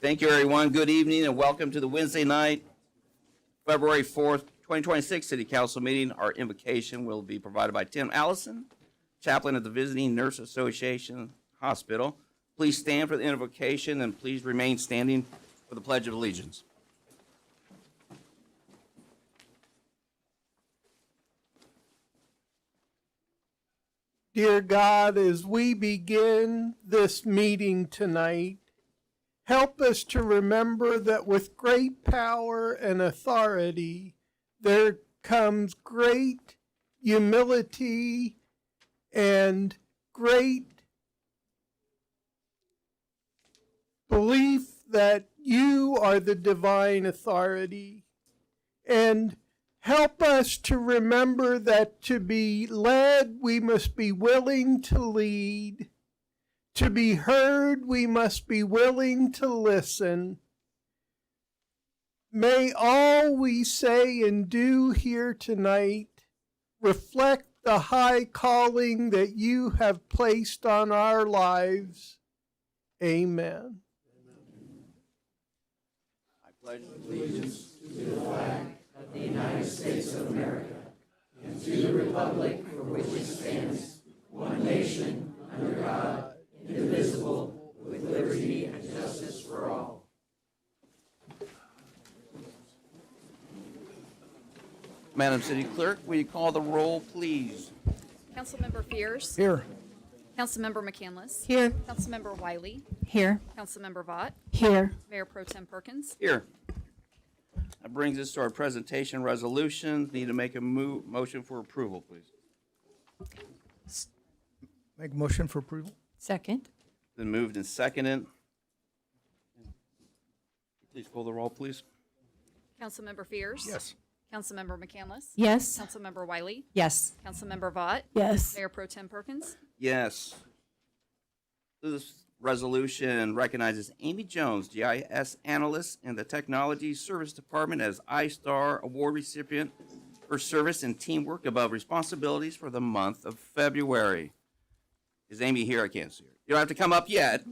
Thank you, everyone. Good evening and welcome to the Wednesday night, February 4th, 2026 City Council meeting. Our invocation will be provided by Tim Allison, chaplain at the Visiting Nurse Association Hospital. Please stand for the invocation and please remain standing for the Pledge of Allegiance. Dear God, as we begin this meeting tonight, help us to remember that with great power and authority, there comes great humility and great belief that you are the divine authority. And help us to remember that to be led, we must be willing to lead. To be heard, we must be willing to listen. May all we say and do here tonight reflect the high calling that you have placed on our lives. Amen. I pledge allegiance to the flag of the United States of America and to the republic for which it stands, one nation, under God, indivisible, with liberty and justice for all. Madam City Clerk, will you call the roll, please? Councilmember Fears. Here. Councilmember McCandless. Here. Councilmember Wiley. Here. Councilmember Vaught. Here. Mayor Pro Tem Perkins. Here. That brings us to our presentation resolutions. Need to make a motion for approval, please. Make a motion for approval? Second. Been moved and seconded. Please call the roll, please. Councilmember Fears. Yes. Councilmember McCandless. Yes. Councilmember Wiley. Yes. Councilmember Vaught. Yes. Mayor Pro Tem Perkins. Yes. This resolution recognizes Amy Jones, GIS analyst in the Technology Service Department, as I-Star Award recipient for service and teamwork above responsibilities for the month of February. Is Amy here? I can't see her. You don't have to come up yet,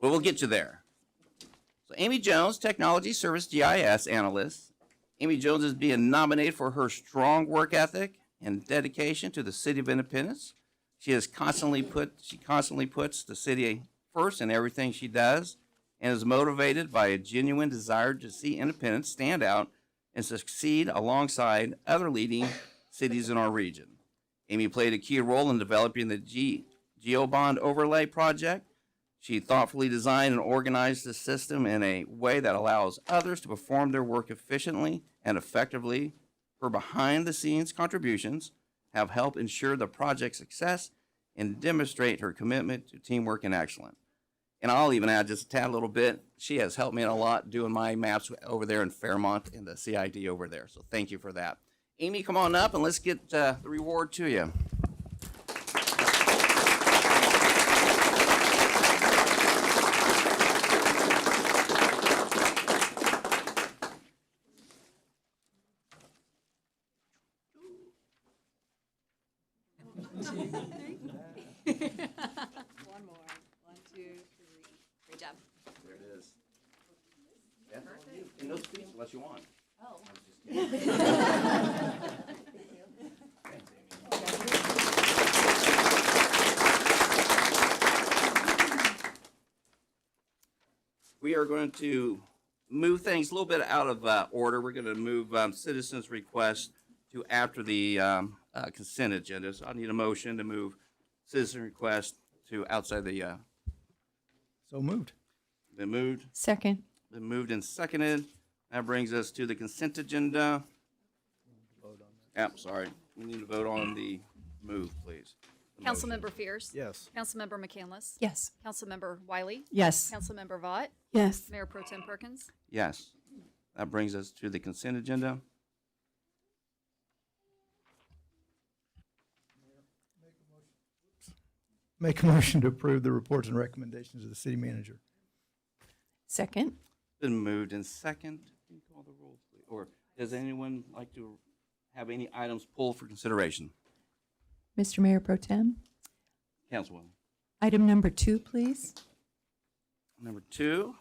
but we'll get you there. So Amy Jones, Technology Service GIS analyst. Amy Jones is being nominated for her strong work ethic and dedication to the City of Independence. She constantly puts the city first in everything she does and is motivated by a genuine desire to see Independence stand out and succeed alongside other leading cities in our region. Amy played a key role in developing the GeoBond overlay project. She thoughtfully designed and organized the system in a way that allows others to perform their work efficiently and effectively. Her behind-the-scenes contributions have helped ensure the project's success and demonstrate her commitment to teamwork and excellence. And I'll even add just a tad little bit. She has helped me a lot doing my maps over there in Fairmont and the CID over there. So thank you for that. Amy, come on up and let's get the reward to you. One more. 1, 2, 3. Great job. There it is. Yeah. And no speech unless you want. Oh. We are going to move things a little bit out of order. We're going to move citizens' requests to after the consent agenda. So I need a motion to move citizen requests to outside the. So moved. Been moved. Second. Been moved and seconded. That brings us to the consent agenda. Yep, sorry. We need to vote on the move, please. The motion. Councilmember Fears. Yes. Councilmember McCandless. Yes. Councilmember Wiley. Yes. Councilmember Vaught. Yes. Mayor Pro Tem Perkins. Yes. That brings us to the consent agenda. Make a motion to approve the reports and recommendations of the city manager. Second. Been moved and second. Can you call the roll, please? Or does anyone like to have any items pulled for consideration? Mr. Mayor Pro Tem, Councilwoman. item number 2, please. Number 2.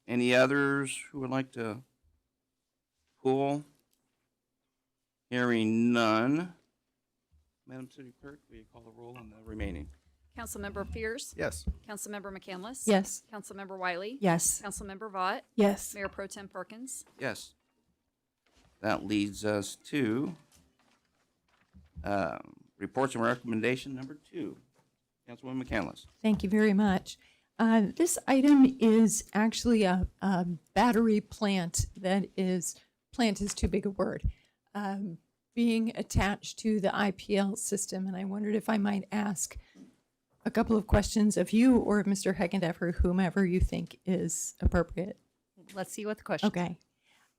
Any others who would like to pool? Hearing none. Madam City Clerk, will you call the roll on the remaining? Councilmember Fears, Yes. Councilmember McCandless. Yes. Councilmember Wiley. Yes. Councilmember Vought. Yes. Mayor Pro Tem Perkins. Yes. That leads us to reports and recommendation number 2. Councilwoman McCandless. Thank you very much. This item is actually a battery plant that is, plant is too big a word, being attached to the IPL system. And I wondered if I might ask a couple of questions of you or of Mr. Heckendefer, whomever you think is appropriate. Let's see what the question. Okay.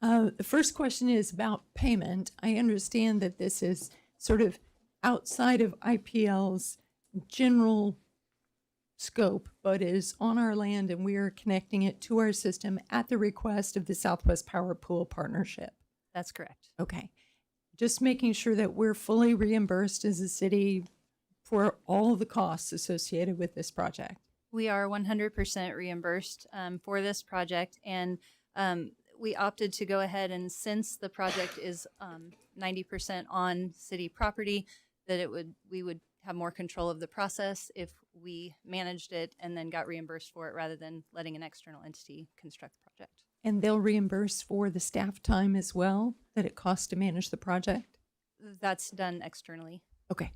The first question is about payment. I understand that this is sort of outside of IPL's general scope, but is on our land and we are connecting it to our system at the request of the Southwest Power Pool Partnership. That's correct. Okay. Just making sure that we're fully reimbursed as a city for all the costs associated with this project. We are 100% reimbursed for this project, and we opted to go ahead, and since the project is 90% on city property, that we would have more control of the process if we managed it and then got reimbursed for it rather than letting an external entity construct the project. And they'll reimburse for the staff time as well that it costs to manage the project? That's done externally. Okay.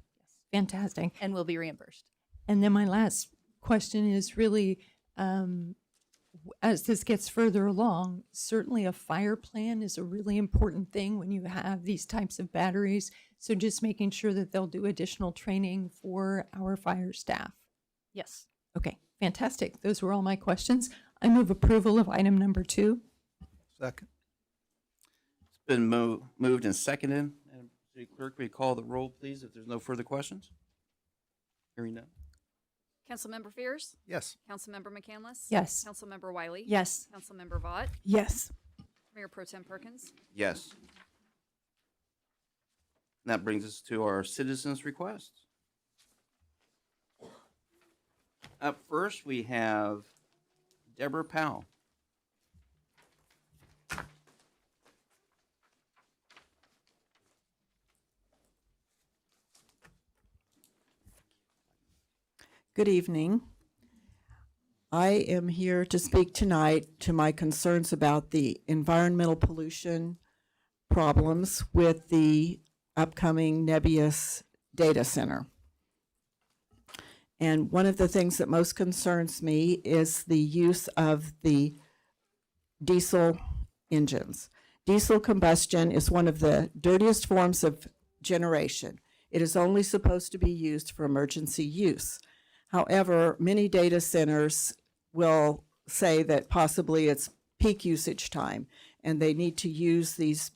Fantastic. And will be reimbursed. And then my last question is really, as this gets further along, certainly a fire plan is a really important thing when you have these types of batteries. So just making sure that they'll do additional training for our fire staff. Yes. Okay, fantastic. Those were all my questions. I move approval of item number 2. Second. It's been moved and seconded. Madam City Clerk, will you call the roll, please, if there's no further questions? Hearing none. Councilmember Fears, Yes. Councilmember McCandless. Yes. Councilmember Wiley. Yes. Councilmember Vought. Yes. Mayor Pro Tem Perkins. Yes. And that brings us to our citizens' requests. Up first, we have Deborah Powell. Good evening. I am here to speak tonight to my concerns about the environmental pollution problems with the upcoming Nebius data center. And one of the things that most concerns me is the use of the diesel engines. Diesel combustion is one of the dirtiest forms of generation. It is only supposed to be used for emergency use. However, many data centers will say that possibly it's peak usage time and they need to use these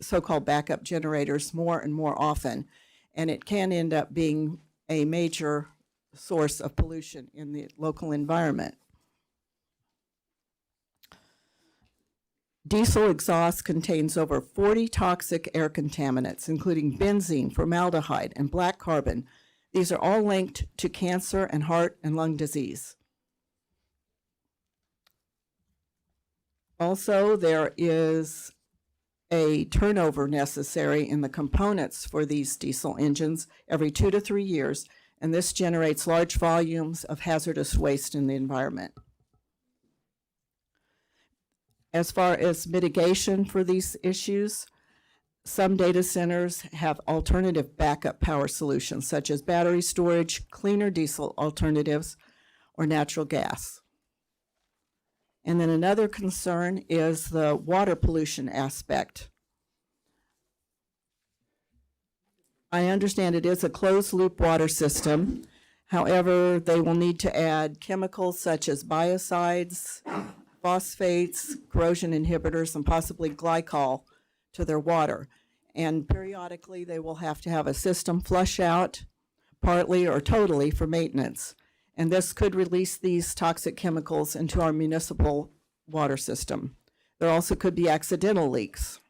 so-called backup generators more and more often. And it can end up being a major source of pollution in the local environment. Diesel exhaust contains over 40 toxic air contaminants, including benzene, formaldehyde, and black carbon. These are all linked to cancer and heart and lung disease. Also, there is a turnover necessary in the components for these diesel engines every 2 to 3 years, and this generates large volumes of hazardous waste in the environment. As far as mitigation for these issues, some data centers have alternative backup power solutions, such as battery storage, cleaner diesel alternatives, or natural gas. And then another concern is the water pollution aspect. I understand it is a closed-loop water system. However, they will need to add chemicals such as biocides, phosphates, corrosion inhibitors, and possibly glycol to their water. And periodically, they will have to have a system flush out, partly or totally, for maintenance. And this could release these toxic chemicals into our municipal water system. There also could be accidental leaks.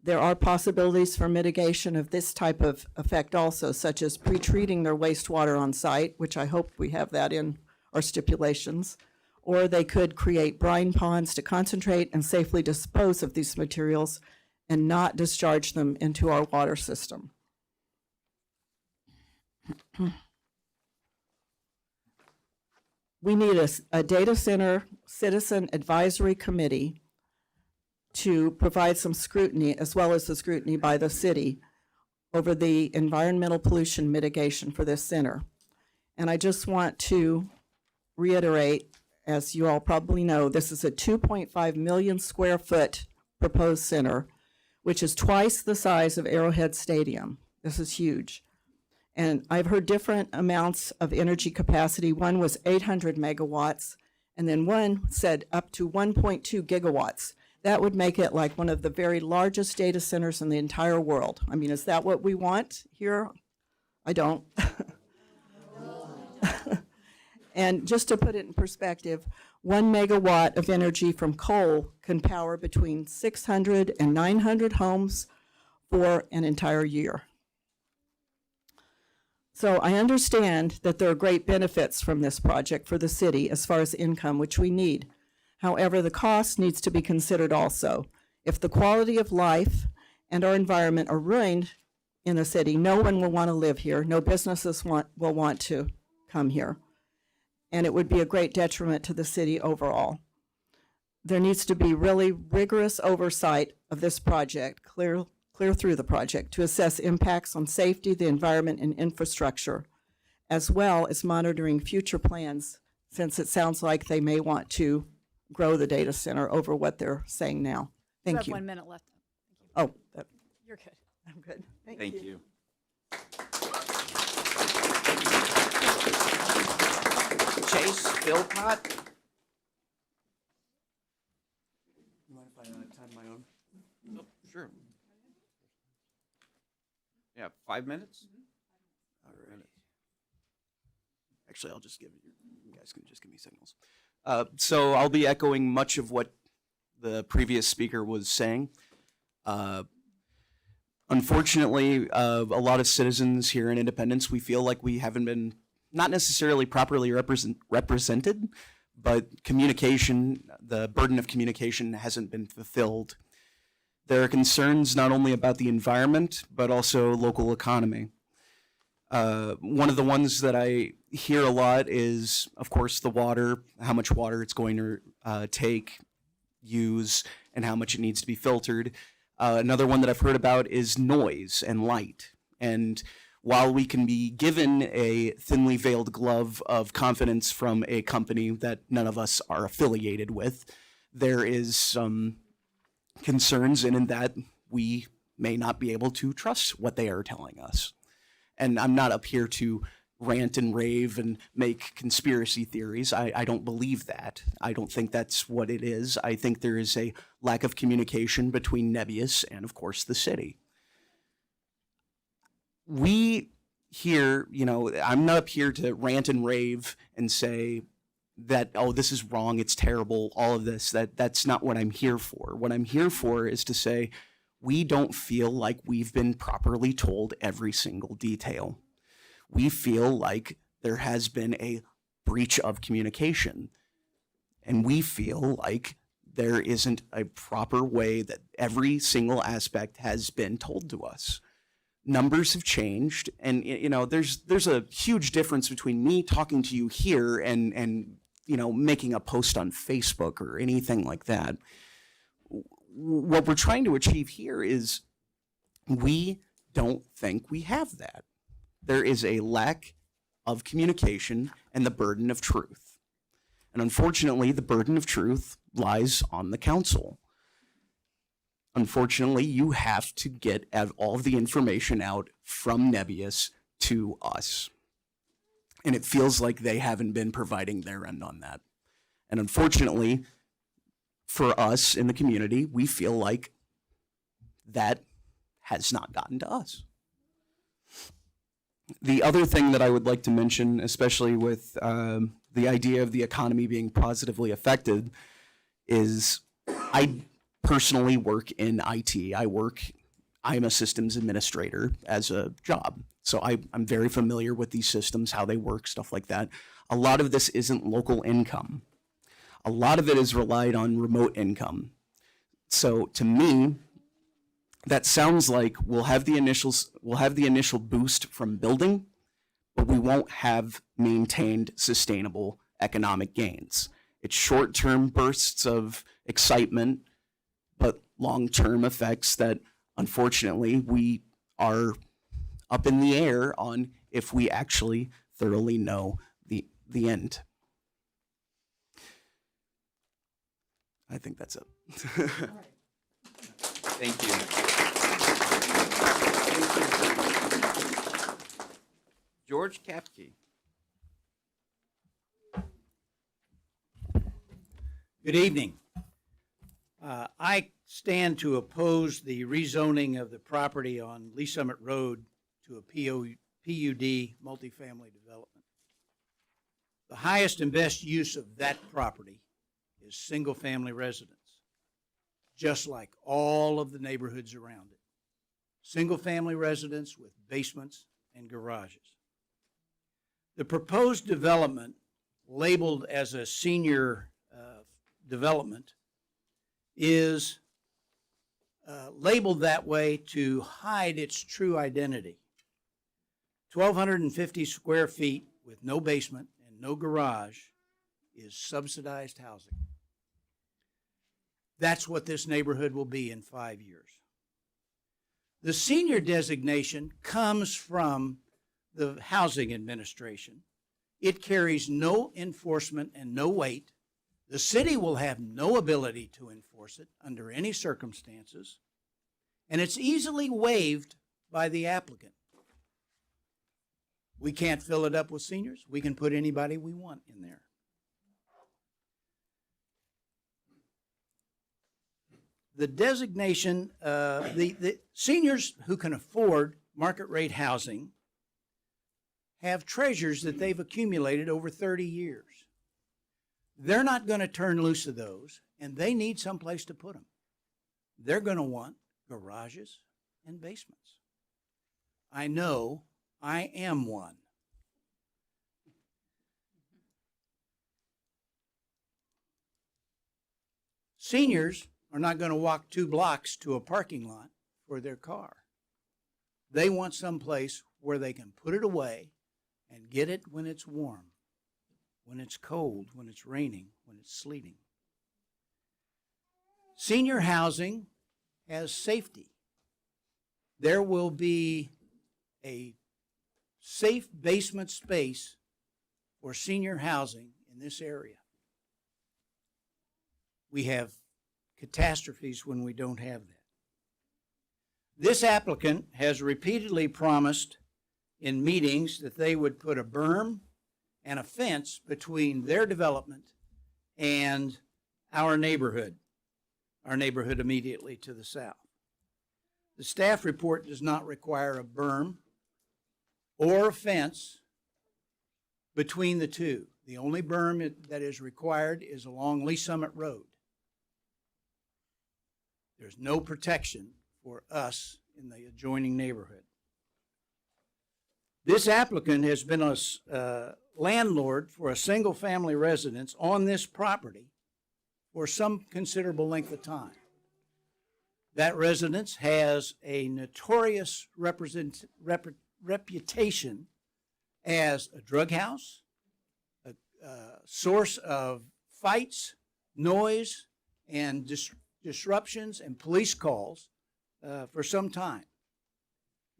There are possibilities for mitigation of this type of effect also, such as pre-treating their wastewater on site, which I hope we have that in our stipulations, or they could create brine ponds to concentrate and safely dispose of these materials and not discharge them into our water system. We need a data center citizen advisory committee to provide some scrutiny, as well as the scrutiny by the city, over the environmental pollution mitigation for this center. And I just want to reiterate, as you all probably know, this is a 2.5 million square foot proposed center, which is twice the size of Arrowhead Stadium. This is huge. And I've heard different amounts of energy capacity. One was 800 megawatts, and then one said up to 1.2 gigawatts. That would make it like one of the very largest data centers in the entire world. I mean, is that what we want here? I don't. And just to put it in perspective, 1 megawatt of energy from coal can power between 600 and 900 homes for an entire year. So I understand that there are great benefits from this project for the city as far as income, which we need. However, the cost needs to be considered also. If the quality of life and our environment are ruined in the city, no one will want to live here. No businesses will want to come here. And it would be a great detriment to the city overall. There needs to be really rigorous oversight of this project, clear through the project, to assess impacts on safety, the environment, and infrastructure, as well as monitoring future plans, since it sounds like they may want to grow the data center over what they're saying now. You Thank have you. 1 minute left. Oh, You're good. I'm good. Thank you. Chase Philpott. You mind if I time my own? Oh, sure. Yeah, 5 minutes? All right. Actually, I'll just give you, you guys can just give me signals. So I'll be echoing much of what the previous speaker was saying. Unfortunately, a lot of citizens here in Independence, we feel like we haven't been not necessarily properly represented, but communication, the burden of communication hasn't been fulfilled. There are concerns not only about the environment, but also local economy. One of the ones that I hear a lot is, of course, the water, how much water it's going to take, use, and how much it needs to be filtered. Another one that I've heard about is noise and light. And while we can be given a thinly veiled glove of confidence from a company that none of us are affiliated with, there is some concerns in that we may not be able to trust what they are telling us. And I'm not up here to rant and rave and make conspiracy theories. I don't believe that. I don't think that's what it is. I think there is a lack of communication between Nebius and, of course, the city. We here, you know, I'm not up here to rant and rave and say that, oh, this is wrong, it's terrible, all of this. That's not what I'm here for. What I'm here for is to say we don't feel like we've been properly told every single detail. We feel like there has been a breach of communication. And we feel like there isn't a proper way that every single aspect has been told to us. Numbers have changed, and you know, there's a huge difference between me talking to you here and you know, making a post on Facebook or anything like that. What we're trying to achieve here is we don't think we have that. There is a lack of communication and the burden of truth. And unfortunately, the burden of truth lies on the council. Unfortunately, you have to get all of the information out from Nebius to us. And it feels like they haven't been providing their end on that. And unfortunately, for us in the community, we feel like that has not gotten to us. The other thing that I would like to mention, especially with the idea of the economy being positively affected, is I personally work in IT. I'm a systems administrator as a job. So I'm very familiar with these systems, how they work, stuff like that. A lot of this isn't local income. a lot of it is relied on remote income. So to me, that sounds like we'll have the initial boost from building, but we won't have maintained sustainable economic gains. It's short-term bursts of excitement, but long-term effects that unfortunately we are up in the air on if we actually thoroughly know the end. I think that's it. Thank you. George Kapke. Good evening. I stand to oppose the rezoning of the property on Lee Summit Road to a PUD multifamily development. The highest and best use of that property is single-family residence, just like all of the neighborhoods around it. Single-family residence with basements and garages. The proposed development, labeled as a senior development, is labeled that way to hide its true identity. 1,250 square feet with no basement and no garage is subsidized housing. That's what this neighborhood will be in 5 years. The senior designation comes from the Housing Administration. It carries no enforcement and no weight. The city will have no ability to enforce it under any circumstances, and it's easily waived by the applicant. We can't fill it up with seniors. We can put anybody we want in there. The designation, the seniors who can afford market rate housing have treasures that they've accumulated over 30 years. They're not going to turn loose of those, and they need someplace to put them. They're going to want garages and basements. I know I am one. Seniors are not going to walk 2 blocks to a parking lot for their car. They want someplace where they can put it away and get it when it's warm, when it's cold, when it's raining, when it's sleeting. Senior housing has safety. There will be a safe basement space for senior housing in this area. We have catastrophes when we don't have that. This applicant has repeatedly promised in meetings that they would put a berm and a fence between their development and our neighborhood immediately to the south. The staff report does not require a berm or a fence between the two. The only berm that is required is along Lee Summit Road. There's no protection for us in the adjoining neighborhood. This applicant has been a landlord for a single-family residence on this property for some considerable length of time. That residence has a notorious reputation as a drug house, a source of fights, noise, and disruptions and police calls for some time.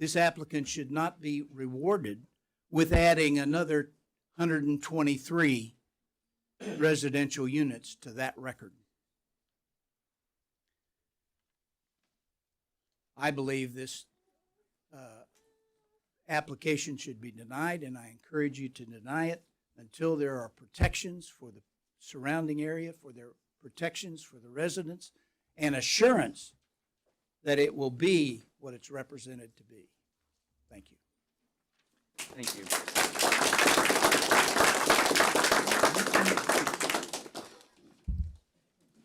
This applicant should not be rewarded with adding another 123 residential units to that record. I believe this application should be denied, and I encourage you to deny it until there are protections for the surrounding area, for their protections for the residents, and assurance that it will be what it's represented to be. Thank you. Thank you.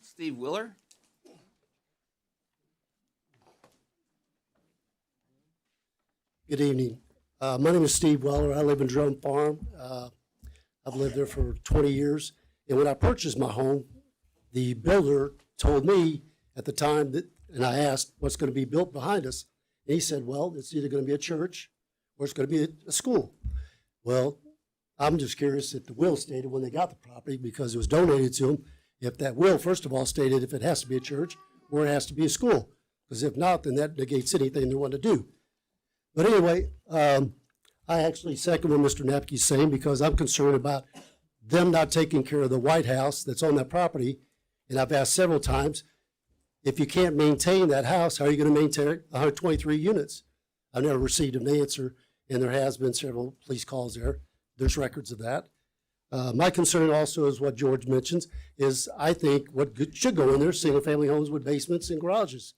Steve Willer. Good evening. My name is Steve Weller. I live in Drone Farm. I've lived there for 20 years. And when I purchased my home, the builder told me at the time that, and I asked what's going to be built behind us. And he said, well, it's either going to be a church or it's going to be a school. Well, I'm just curious if the will stated when they got the property, because it was donated to them, if that will, first of all, stated if it has to be a church or it has to be a school. Because if not, then that negates anything they want to do. But anyway, I actually second what Mr. Napke's saying, because I'm concerned about them not taking care of the White House that's on that property. And I've asked several times, if you can't maintain that house, how are you going to maintain 123 units? I've never received an answer, and there has been several police calls there. There's records of that. My concern also is what George mentions, is I think what should go in there, single-family homes with basements and garages.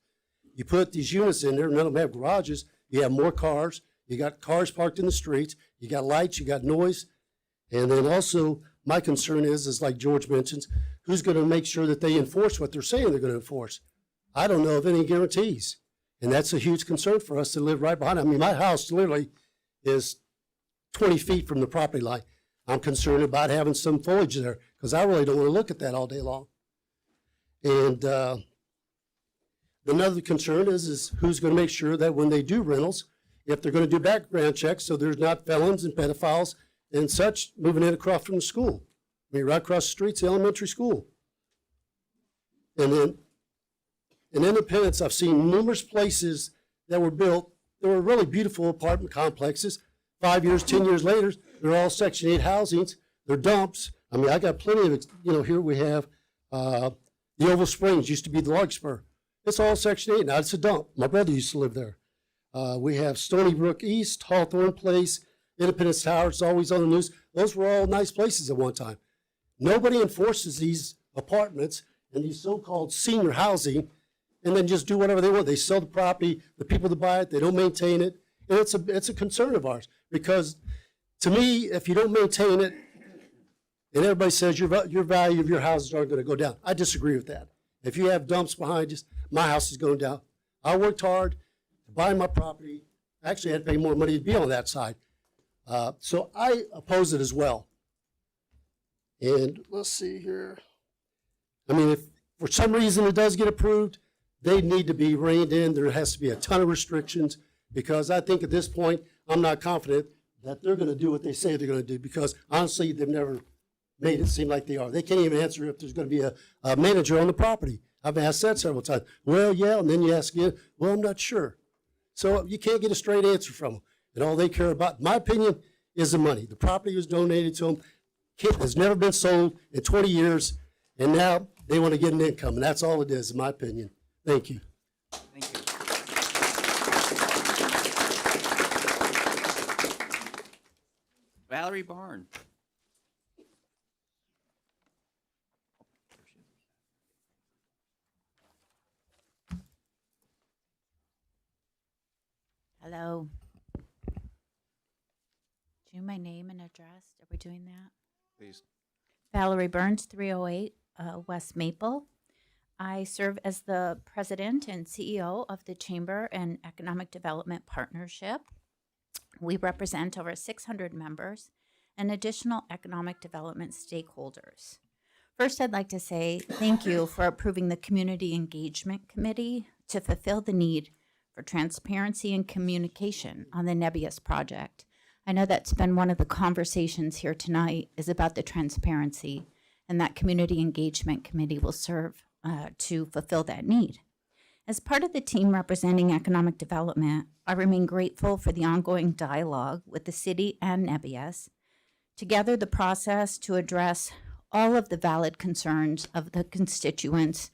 You put these units in there, none of them have garages, you have more cars, you got cars parked in the streets, you got lights, you got noise. And then also, my concern is like George mentions, who's going to make sure that they enforce what they're saying they're going to enforce? I don't know of any guarantees. And that's a huge concern for us to live right behind. I mean, my house literally is 20 feet from the property line. I'm concerned about having some foliage there, because I really don't want to look at that all day long. And another concern is who's going to make sure that when they do rentals, if they're going to do background checks so there's not felons and pedophiles and such moving in across from the school. I mean, right across the street's the elementary school. And then in Independence, I've seen numerous places that were built that were really beautiful apartment complexes. 5 years, 10 years later, they're all Section 8 housings. They're dumps. I mean, I got plenty of, here we have the Oval Springs, used to be the Larkspur. It's all Section 8. Now it's a dump. My brother used to live there. We have Stony Brook East, Hawthorne Place, Independence Tower. It's always on the news. Those were all nice places at one time. Nobody enforces these apartments and these so-called senior housing and then just do whatever they want. They sell the property, the people that buy it, they don't maintain it. And it's a concern of ours, because to me, if you don't maintain it, and everybody says your value of your houses aren't going to go down. I disagree with that. If you have dumps behind you, my house is going down. I worked hard to buy my property. Actually, I had to pay more money to be on that side. So I oppose it as well. And let's see here. I mean, if for some reason it does get approved, they need to be reined in. There has to be a ton of restrictions, because I think at this point, I'm not confident that they're going to do what they say they're going to do, because honestly, they've never made it seem like they are. They can't even answer if there's going to be a manager on the property. I've asked that several times. Well, yeah, and then you ask again, well, I'm not sure. So you can't get a straight answer from them. And all they care about, in my opinion, is the money. The property was donated to them. It has never been sold in 20 years, and now they want to get an income, and that's all it is, in my opinion. Thank you. Thank you. Valerie Barn. Hello. Do my name and address? Are we doing that? Please. Valerie Burns, 308 West Maple. I serve as the president and CEO of the Chamber and Economic Development Partnership. We represent over 600 members and additional economic development stakeholders. First, I'd like to say thank you for approving the Community Engagement Committee to fulfill the need for transparency and communication on the Nebius project. I know that's been one of the conversations here tonight, is about the transparency, and that Community Engagement Committee will serve to fulfill that need. As part of the team representing economic development, I remain grateful for the ongoing dialogue with the city and Nebius. Together, the process to address all of the valid concerns of the constituents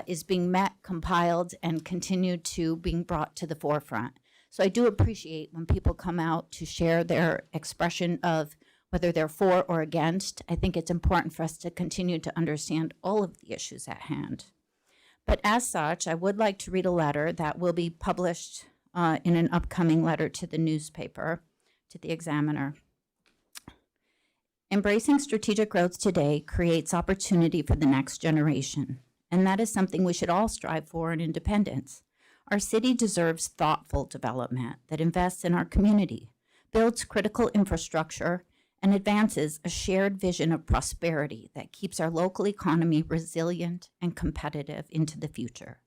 is being met, compiled, and continued to being brought to the forefront. So I do appreciate when people come out to share their expression of whether they're for or against. I think it's important for us to continue to understand all of the issues at hand. But as such, I would like to read a letter that will be published in an upcoming letter to the newspaper, to the Examiner. Embracing strategic growth today creates opportunity for the next generation, and that is something we should all strive for in Independence. Our city deserves thoughtful development that invests in our community, builds critical infrastructure, and advances a shared vision of prosperity that keeps our local economy resilient and competitive into the future.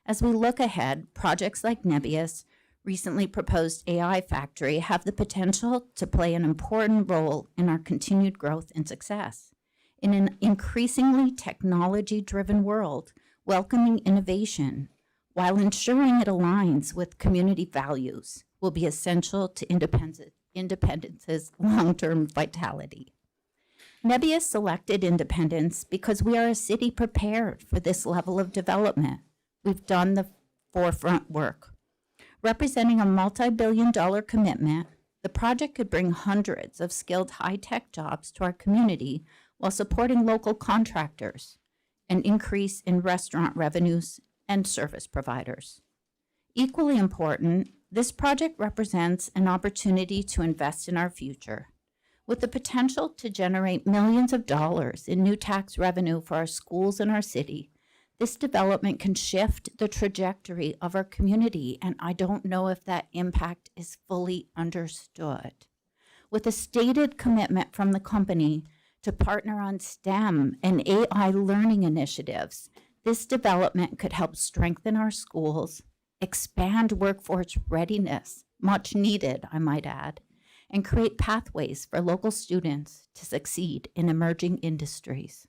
As we look ahead, projects like Nebius, recently proposed AI factory, have the potential to play an important role in our continued growth and success. In an increasingly technology-driven world, welcoming innovation while ensuring it aligns with community values will be essential to Independence's long-term vitality. Nebius selected Independence because we are a city prepared for this level of development. We've done the forefront work. Representing a multi-billion-dollar commitment, the project could bring hundreds of skilled high-tech jobs to our community while supporting local contractors, an increase in restaurant revenues and service providers. Equally important, this project represents an opportunity to invest in our future. With the potential to generate millions of dollars in new tax revenue for our schools and our city, this development can shift the trajectory of our community, and I don't know if that impact is fully understood. With a stated commitment from the company to partner on STEM and AI learning initiatives, this development could help strengthen our schools, expand workforce readiness, much needed, I might add, and create pathways for local students to succeed in emerging industries.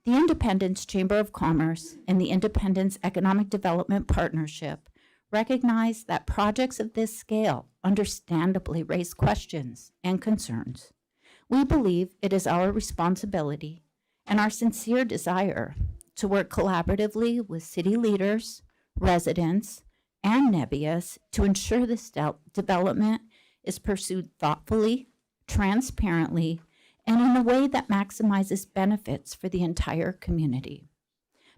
The Independence Chamber of Commerce and the Independence Economic Development Partnership recognize that projects of this scale understandably raise questions and concerns. We believe it is our responsibility and our sincere desire to work collaboratively with city leaders, residents, and Nebius to ensure this development is pursued thoughtfully, transparently, and in a way that maximizes benefits for the entire community.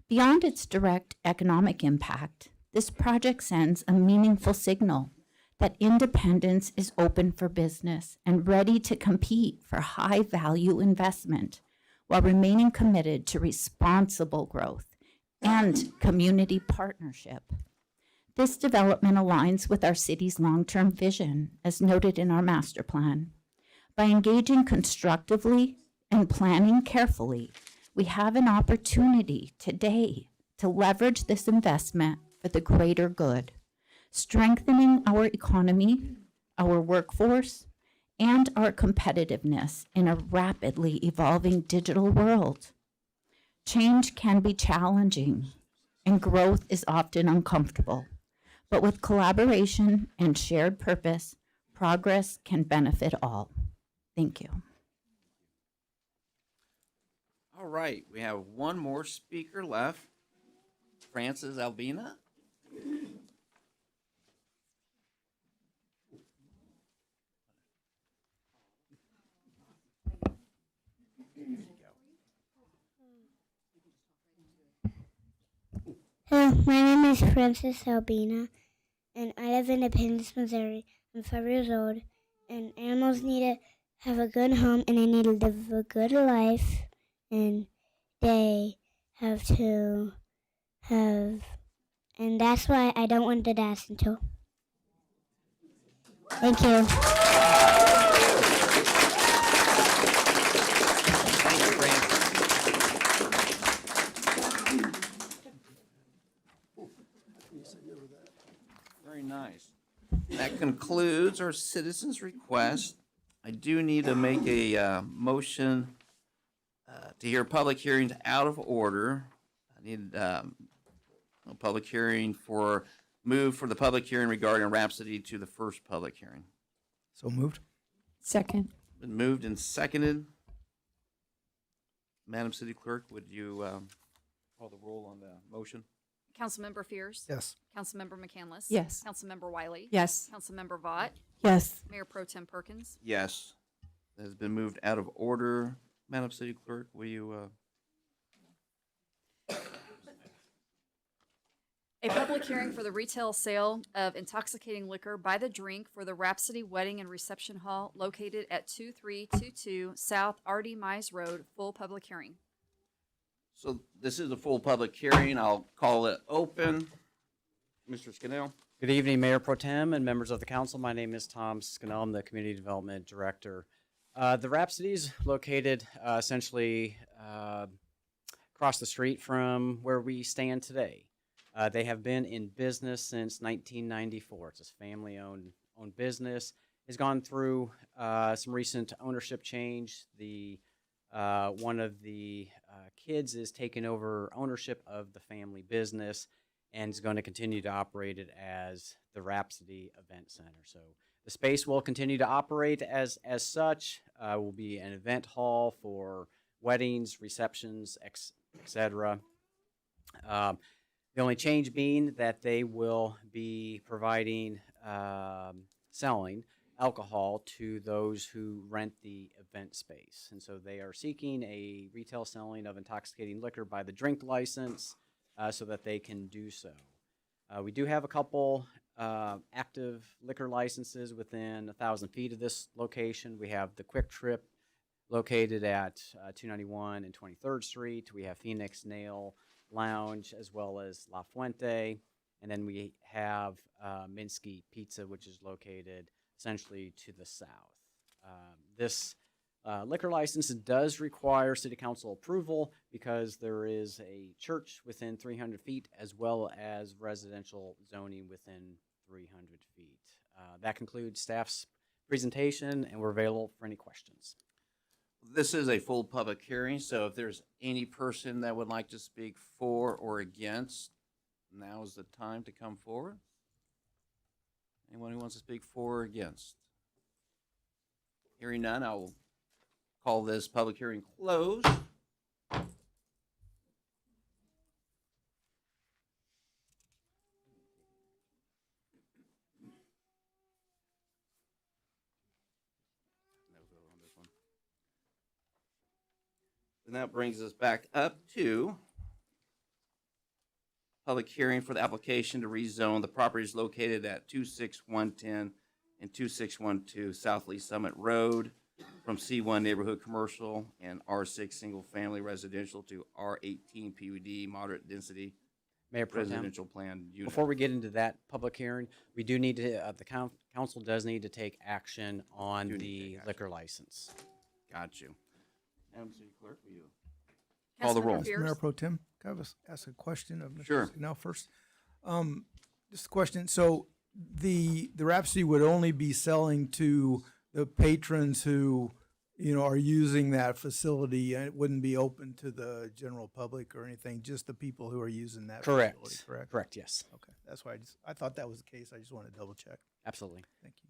Beyond its direct economic impact, this project sends a meaningful signal that Independence is open for business and ready to compete for high-value investment while remaining committed to responsible growth and community partnership. This development aligns with our city's long-term vision, as noted in our master plan. By engaging constructively and planning carefully, we have an opportunity today to leverage this investment for the greater good, strengthening our economy, our workforce, and our competitiveness in a rapidly evolving digital world. Change can be challenging, and growth is often uncomfortable. But with collaboration and shared purpose, progress can benefit all. Thank you. All right, we have one more speaker left. Francis Albina. Hello, my name is Francis Albina, and I live in Independence, Missouri. I'm 5 years old, and animals need to have a good home, and they need to live a good life, and they have to have, and that's why I don't want to dance until. Thank you. Thank you, Francis. Very nice. That concludes our citizens' request. I do need to make a motion to hear public hearings out of order. I need a public hearing move for the public hearing regarding Rhapsody to the first public hearing. So moved. Second. Been moved and seconded. Madam City Clerk, would you call the roll on the motion? Councilmember Fears. Yes. Councilmember McCandless. Yes. Councilmember Wiley. Yes. Councilmember Vaught. Yes. Mayor Pro Tem Perkins. Yes. That has been moved out of order. Madam City Clerk, will you? A public hearing for the retail sale of intoxicating liquor by the drink for the Rhapsody Wedding and Reception Hall located at 2322 South R.D. Mize Road, full public hearing. So this is a full public hearing. I'll call it open. Mr. Scannell? Good evening, Mayor Pro Tem and members of the council. My name is Tom Scannell. I'm the Community Development Director The Rhapsody's located essentially across the street from where we stand today. They have been in business since 1994. It's a family-owned business. It's gone through some recent ownership change. The one of the kids is taking over ownership of the family business and is going to continue to operate it as the Rhapsody Event Center. So the space will continue to operate as such. Will be an event hall for weddings, receptions, etc. The only change being that they will be providing selling alcohol to those who rent the event space. And so they are seeking a retail selling of intoxicating liquor by the drink license so that they can do so. We do have a couple active liquor licenses within 1,000 feet of this location. We have the Quick Trip located at 291 and 23rd Street. We have Phoenix Nail Lounge as well as La Fuente. And then we have Minsky Pizza, which is located essentially to the south. This liquor license does require city council approval because there is a church within 300 feet as well as residential zoning within 300 feet. That concludes staff's presentation, and we're available for any questions. This is a full public hearing, so if there's any person that would like to speak for or against, now is the time to come forward. Anyone who wants to speak for or against? Hearing none, I will call this public hearing closed. And that brings us back up to public hearing for the application to rezone the properties located at 26110 and 2612 South Lee Summit Road from C1 Neighborhood Commercial and R6 Single Family Residential to R18 PUD Moderate Density Mayor Pro Tem, Residential Plan Unit. before we get into that public hearing, we do need to, the council does need to take action on the liquor license. Got you. Madam City Clerk, will you call the Councilmember roll? Fears. Mayor Pro Tem, can I ask a question of Mr. Sure. Now first? Just a question. So the Rhapsody would only be selling to the patrons who, are using that facility, and it wouldn't be open to the general public or anything, just the people who are using that Correct. facility, correct? Correct, yes. Okay, that's why I thought that was the case. I just wanted to double check. Absolutely. Thank you.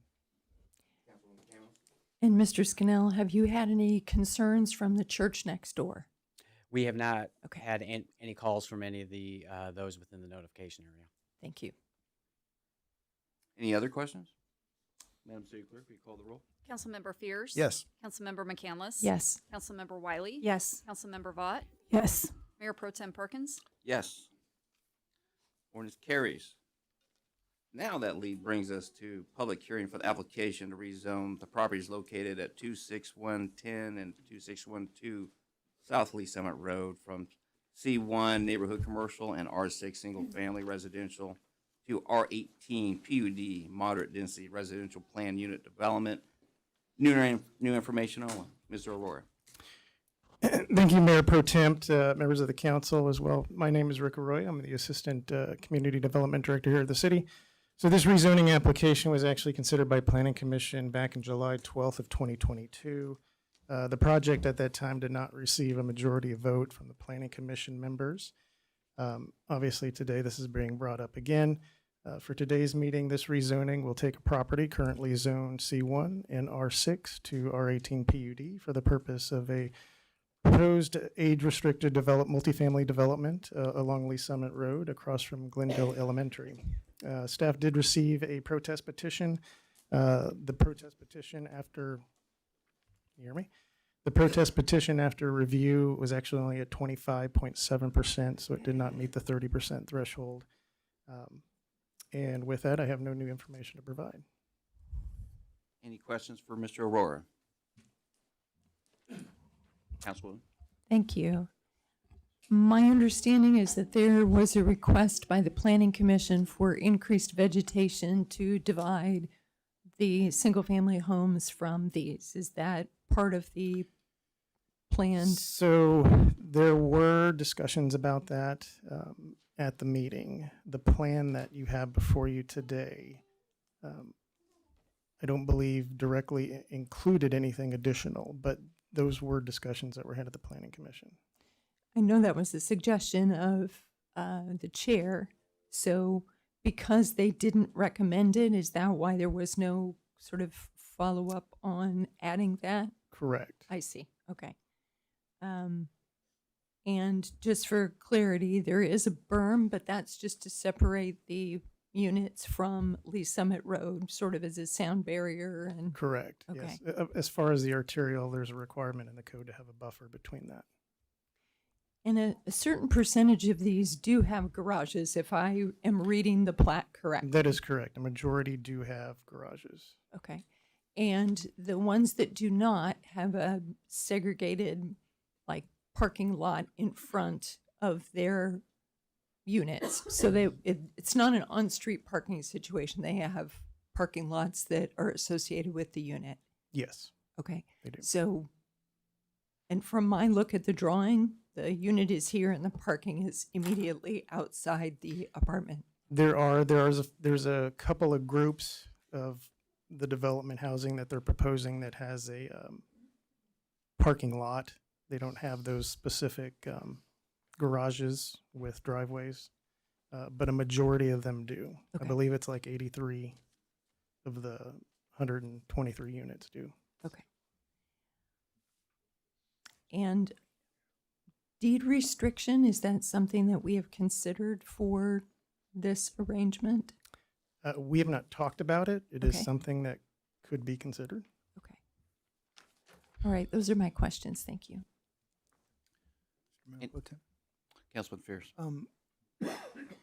And Mr. Scannell, have you had any concerns from the church next door? We have not Okay. had any calls from any of the those within the notification area. Thank you. Any other questions? Madam City Clerk, will you call the roll? Councilmember Fears. Yes. Councilmember McCandless. Yes. Councilmember Wiley. Yes. Councilmember Vaught. Yes. Mayor Pro Tem Perkins. Yes. Ordinance carries. Now that lead brings us to public hearing for the application to rezone the properties located at 26110 and 2612 South Lee Summit Road from C1 Neighborhood Commercial and R6 Single Family Residential to R18 PUD Moderate Density Residential Plan Unit Development. New information only. Mr. Aurora. Thank you, Mayor Pro Tempt, members of the council as well. My name is Rick Arroyo. I'm the Assistant Community Development Director here at the city. So this rezoning application was actually considered by Planning Commission back in July 12th of 2022. The project at that time did not receive a majority vote from the Planning Commission members. Obviously today this is being brought up again. For today's meeting, this rezoning will take a property currently zoned C1 and R6 to R18 PUD for the purpose of a proposed age-restricted multifamily development along Lee Summit Road across from Glendale Elementary. Staff did receive a protest petition. The protest petition after, you hear me? The protest petition after review was actually only at 25.7%, so it did not meet the 30% threshold. And with that, I have no new information to provide. Any questions for Mr. Aurora? Councilwoman. Thank you. My understanding is that there was a request by the Planning Commission for increased vegetation to divide the single-family homes from these. Is that part of the planned? So there were discussions about that at the meeting. The plan that you have before you today, I don't believe directly included anything additional, but those were discussions that were had at the Planning Commission. I know that was the suggestion of the chair. So because they didn't recommend it, is that why there was no sort of follow-up on adding that? Correct. I see. Okay. And just for clarity, there is a berm, but that's just to separate the units from Lee Summit Road, sort of as a sound barrier and. Correct. Okay. Yes. As far as the arterial, there's a requirement in the code to have a buffer between that. And a certain percentage of these do have garages, if I am reading the plat correct. That is correct. A majority do have garages. Okay. And the ones that do not have a segregated, like, parking lot in front of their units. So it's not an on-street parking situation. They have parking lots that are associated with the unit. Yes, Okay. they do. So, and from my look at the drawing, the unit is here and the parking is immediately outside the apartment. There's a couple of groups of the development housing that they're proposing that has a parking lot. They don't have those specific garages with driveways, but a majority of them do. Okay. I believe it's like 83 of the 123 units do. Okay. And deed restriction, is that something that we have considered for this arrangement? We have not talked about it. It is Okay. something that could be considered. Okay. All right, those are my questions. Thank you. Councilman Fierce.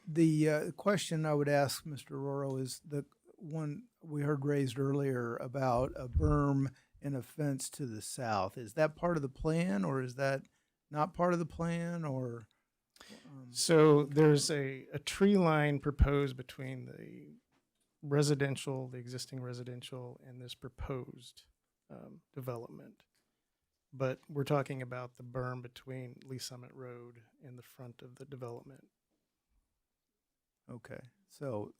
The question I would ask Mr. Roro is the one we heard raised earlier about a berm and a fence to the south. Is that part of the plan, or is that not part of the plan, or? So there's a tree line proposed between the existing residential, and this proposed development. But we're talking about the berm between Lee Summit Road and the front of the development. Okay, so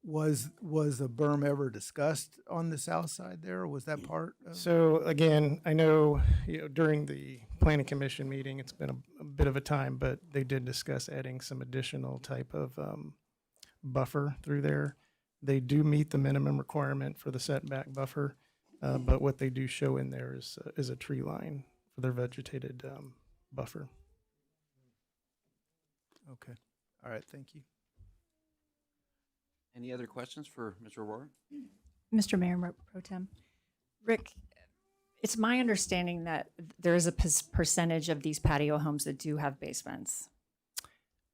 was a berm ever discussed on the south side there, or was that part of? So again, I know, during the Planning Commission meeting, it's been a bit of a time, but they did discuss adding some additional type of buffer through there. They do meet the minimum requirement for the setback buffer, but what they do show in there is a tree line for their vegetated buffer. Okay, all right, thank you. Any other questions for Mr. Aurora? Mr. Mayor Pro Tem, Rick, it's my understanding that there is a percentage of these patio homes that do have basements.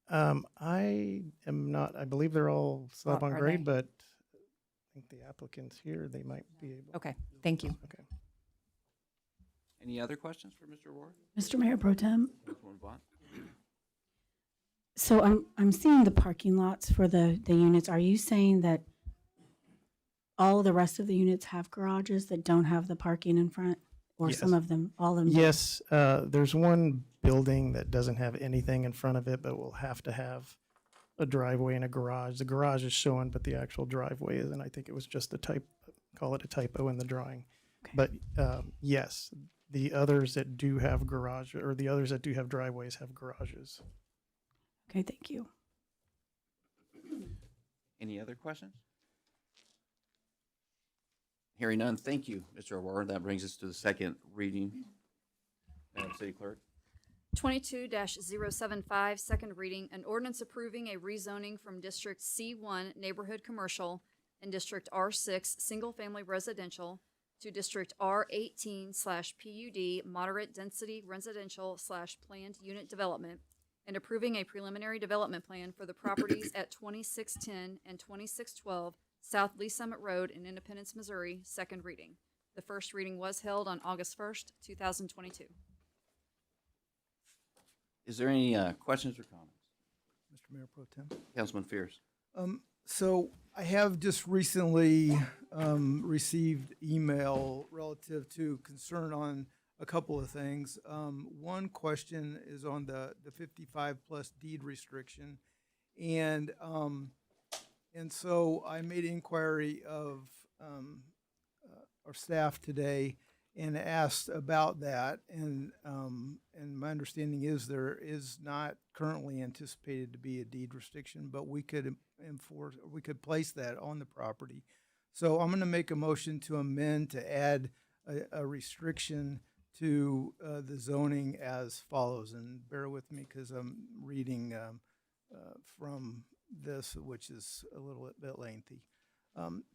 I am not, I believe they're all slab on are grade, they? but I think the applicants here, they might be able. Okay, thank you. Okay. Any other questions for Mr. Aurora? Mr. Mayor Pro Tem, Councilwoman Vaughn? so I'm seeing the parking lots for the units. Are you saying that all the rest of the units have garages that don't have the parking in front? Or some Yes. of them, all of them? Yes, there's one building that doesn't have anything in front of it, but will have to have a driveway and a garage. The garage is shown, but the actual driveway isn't. I think it was just call it a typo in the drawing. Okay. But yes, the others that do have garage, or the others that do have driveways have garages. Okay, thank you. Any other questions? Hearing none, thank you, Mr. Aurora. That brings us to the second reading. Madam City Clerk. 22-075, second reading, an ordinance approving a rezoning from District C1 Neighborhood Commercial and District R6 Single Family Residential to District R18/PUD Moderate Density Residential / Planned Unit Development, and approving a preliminary development plan for the properties at 2610 and 2612 South Lee Summit Road in Independence, Missouri, second reading. The first reading was held on August 1st, 2022. Is there any questions or comments? Mr. Mayor Pro Tem. Councilman Fierce. So I have just recently received email relative to concern on a couple of things. One question is on the 55 plus deed restriction. And so I made inquiry of our staff today and asked about that. And my understanding is there is not currently anticipated to be a deed restriction, but we could place that on the property. So I'm going to make a motion to amend to add a restriction to the zoning as follows. And bear with me because I'm reading from this, which is a little bit lengthy.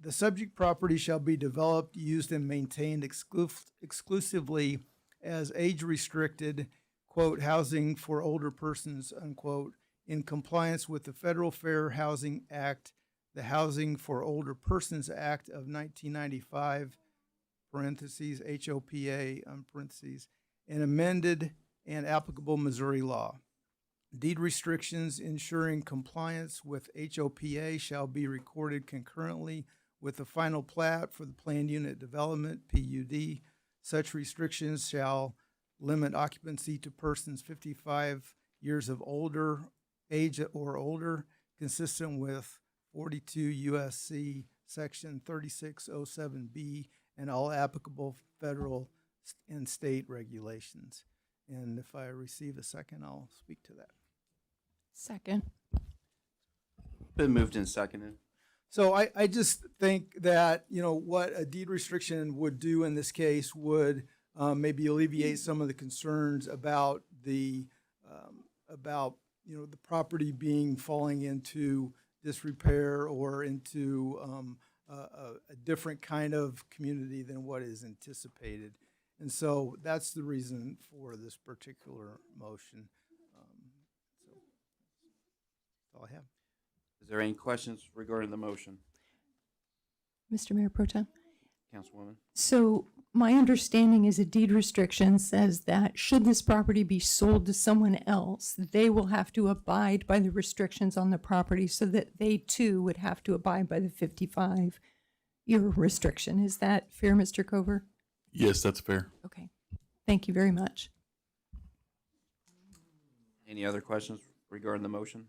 The subject property shall be developed, used, and maintained exclusively as age-restricted, quote, housing for older persons, unquote, in compliance with the Federal Fair Housing Act, the Housing for Older Persons Act of 1995, parentheses, HOPA, parentheses, and amended and applicable Missouri law. Deed restrictions ensuring compliance with HOPA shall be recorded concurrently with the final plat for the planned unit development, PUD. Such restrictions shall limit occupancy to persons 55 years of age or older, consistent with 42 USC section 3607B and all applicable federal and state regulations. And if I receive a second, I'll speak to that. Second. Been moved and seconded. So I just think that, you know, what a deed restriction would do in this case would maybe alleviate some of the concerns about the the property falling into disrepair or into a different kind of community than what is anticipated. And so that's the reason for this particular motion. That's all I have. Is there any questions regarding the motion? Mr. Mayor Pro Tem. Councilwoman? So my understanding is a deed restriction says that should this property be sold to someone else, they will have to abide by the restrictions on the property so that they too would have to abide by the 55-year restriction. Is that fair, Mr. Cover? Yes, that's fair. Okay. Thank you very much. Any other questions regarding the motion?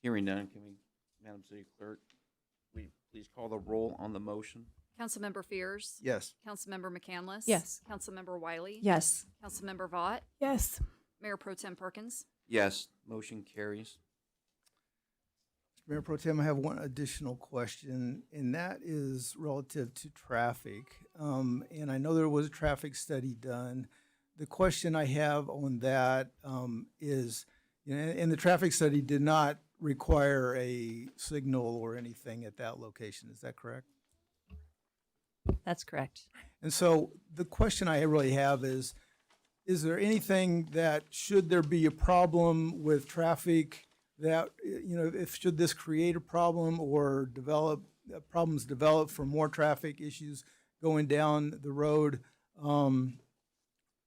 Hearing none, can we, Madam City Clerk, will you please call the roll on the motion? Councilmember Fears. Yes. Councilmember McCandless. Yes. Councilmember Wiley. Yes. Councilmember Vaught. Yes. Mayor Pro Tem Perkins. Yes, motion carries. Mayor Pro Tem, I have one additional question, and that is relative to traffic. And I know there was a traffic study done. The question I have on that is, you know, and the traffic study did not require a signal or anything at that location. Is that correct? That's correct. And so the question I really have is there anything that, should there be a problem with traffic that, you know, should this create a problem or problems develop for more traffic issues going down the road,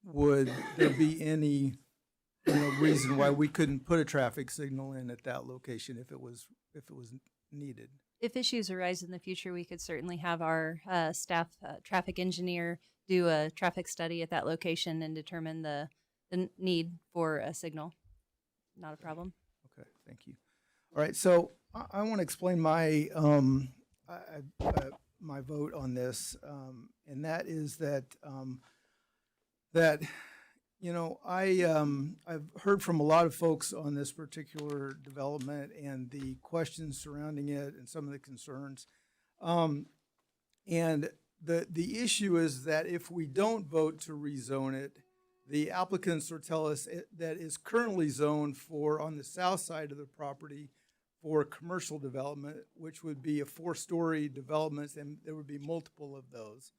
would there be any, you know, reason why we couldn't put a traffic signal in at that location if it was needed? If issues arise in the future, we could certainly have our staff traffic engineer do a traffic study at that location and determine the need for a signal. Not a problem. Okay, thank you. All right, so I want to explain my my vote on this, and that is that you know, I've heard from a lot of folks on this particular development and the questions surrounding it and some of the concerns. And the issue is that if we don't vote to rezone it, the applicants will tell us that it's currently zoned for, on the south side of the property, for commercial development, which would be a 4-story development, and there would be multiple of those.